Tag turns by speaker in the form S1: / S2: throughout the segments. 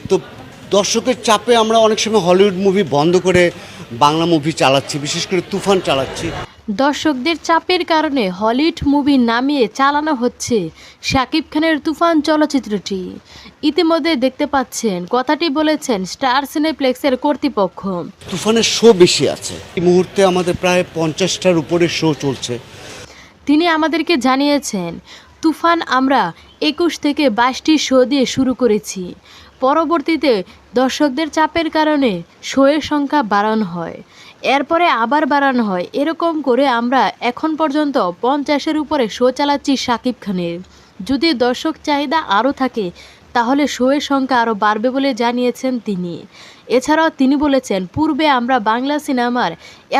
S1: তো দর্শকের চাপে আমরা অনেক সময় হলিউড মুভি বন্ধ করে বাংলা মুভি চালাচ্ছি, বিশেষ করে তুফান চালাচ্ছি।
S2: দর্শকদের চাপের কারণে হলিউড মুভি নামিয়ে চালানো হচ্ছে শাকিব খানের তুফান চলচ্চিত্রটি। ইতিমধ্যে দেখতে পাচ্ছেন কথাটি বলেছেন স্টার সিনেপ্লেক্সের কর্তৃপক্ষ।
S1: তুফানের শো বেশি আছে, এই মুহূর্তে আমাদের প্রায় 50টার উপরে শো চলছে।
S2: তিনি আমাদেরকে জানিয়েছেন তুফান আমরা 21 থেকে 22টি শো দিয়ে শুরু করেছি। পরবর্তীতে দর্শকদের চাপের কারণে শোয়ের সংখ্যা বাড়ানো হয়, এরপরে আবার বাড়ানো হয়, এরকম করে আমরা এখন পর্যন্ত 50-এর উপরে শো চালাচ্ছি শাকিব খানের। যদি দর্শক চাহিদা আরও থাকে তাহলে শোয়ের সংখ্যা আরও বাড়বে বলে জানিয়েছেন তিনি। এছাড়াও তিনি বলেছেন পূর্বে আমরা বাংলা সিনেমার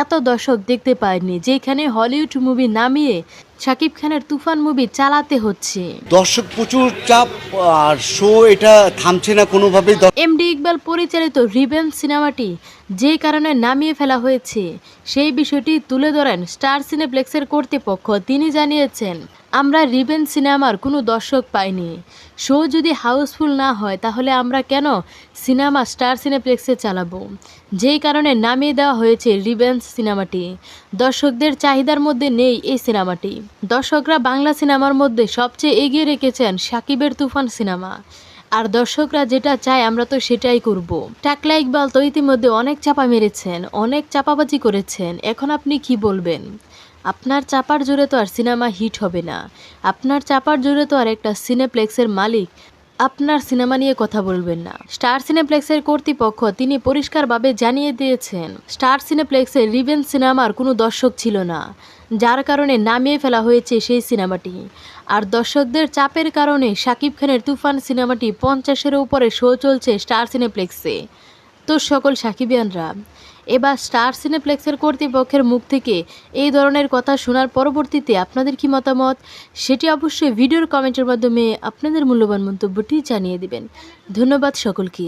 S2: এত দর্শক দেখতে পাইনি, যেখানে হলিউড মুভি নামিয়ে শাকিব খানের তুফান মুভি চালাতে হচ্ছে।
S1: দর্শক প্রচুর চাপ, আর শো এটা থামছে না কোনোভাবেই।
S2: এমডি ইকবাল পরিচালিত রিভেঞ্জ সিনেমাটি যে কারণে নামিয়ে ফেলা হয়েছে সেই বিষয়টি তুলে ধরেন স্টার সিনেপ্লেক্সের কর্তৃপক্ষ। তিনি জানিয়েছেন আমরা রিভেঞ্জ সিনেমার কোনো দর্শক পাইনি। শো যদি হাউসফুল না হয় তাহলে আমরা কেন সিনেমা স্টার সিনেপ্লেক্সে চালাবো, যেই কারণে নামিয়ে দেওয়া হয়েছে রিভেঞ্জ সিনেমাটি। দর্শকদের চাহিদার মধ্যে নেই এই সিনেমাটি। দর্শকরা বাংলা সিনেমার মধ্যে সবচেয়ে এগিয়ে রেখেছেন সাকিবের তুফান সিনেমা, আর দর্শকরা যেটা চায় আমরা তো সেটাই করব। টাকলা ইকবাল তো ইতিমধ্যে অনেক চাপা মেরেছেন, অনেক চাপাবাজি করেছেন। এখন আপনি কি বলবেন? আপনার চাপার জোরে তো আর সিনেমা হিট হবে না। আপনার চাপার জোরে তো আর একটা সিনেপ্লেক্সের মালিক আপনার সিনেমা নিয়ে কথা বলবেন না। স্টার সিনেপ্লেক্সের কর্তৃপক্ষ তিনি পরিষ্কারভাবে জানিয়ে দিয়েছেন স্টার সিনেপ্লেক্সের রিভেঞ্জ সিনেমার কোনো দর্শক ছিল না, যার কারণে নামিয়ে ফেলা হয়েছে সেই সিনেমাটি। আর দর্শকদের চাপের কারণে শাকিব খানের তুফান সিনেমাটি 50-এর উপরে শো চলছে স্টার সিনেপ্লেক্সে। তো সকল সাকিবিয়ানরা এবার স্টার সিনেপ্লেক্সের কর্তৃপক্ষের মুখ থেকে এই ধরনের কথা শোনার পরবর্তীতে আপনাদের কি মতামত সেটি অবশ্যই ভিডিওর কমেন্টের মাধ্যমে আপনাদের মূল্যবান মন্তব্যটি জানিয়ে দিবেন। ধন্যবাদ সকলকে।